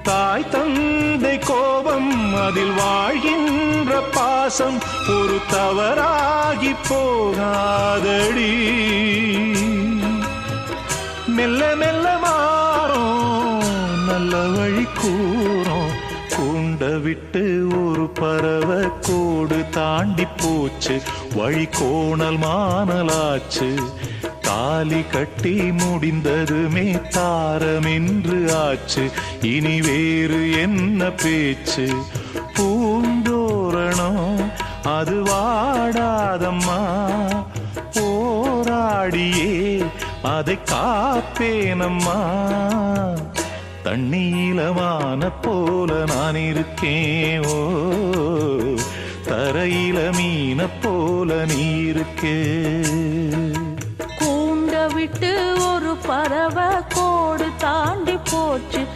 தாய் தந்தை கோபம் அதில் வாழ்கின்ற பாசம் ஒரு தவறாகி போகாதடி. மெல்ல மெல்ல மாறும் நல்ல வழி கூறும். கூண்ட விட்டு ஒரு பறவை கோடு தாண்டி போச்சு. வழி கோணல் மானலாச்சு. தாலி கட்டி முடிந்ததுமே தாரமென்று ஆச்சு. இனி வேறு என்ன பேச்சு? பூந்தோரணம் அது வாடாதம்மா. போராடியே அதை காப்பேனம்மா. தண்ணீலமான போல நான் இருக்கேன். ஓ தரையில மீன போல நீ இருக்கே. கூண்ட விட்டு ஒரு பறவை கோடு தாண்டி போச்சு.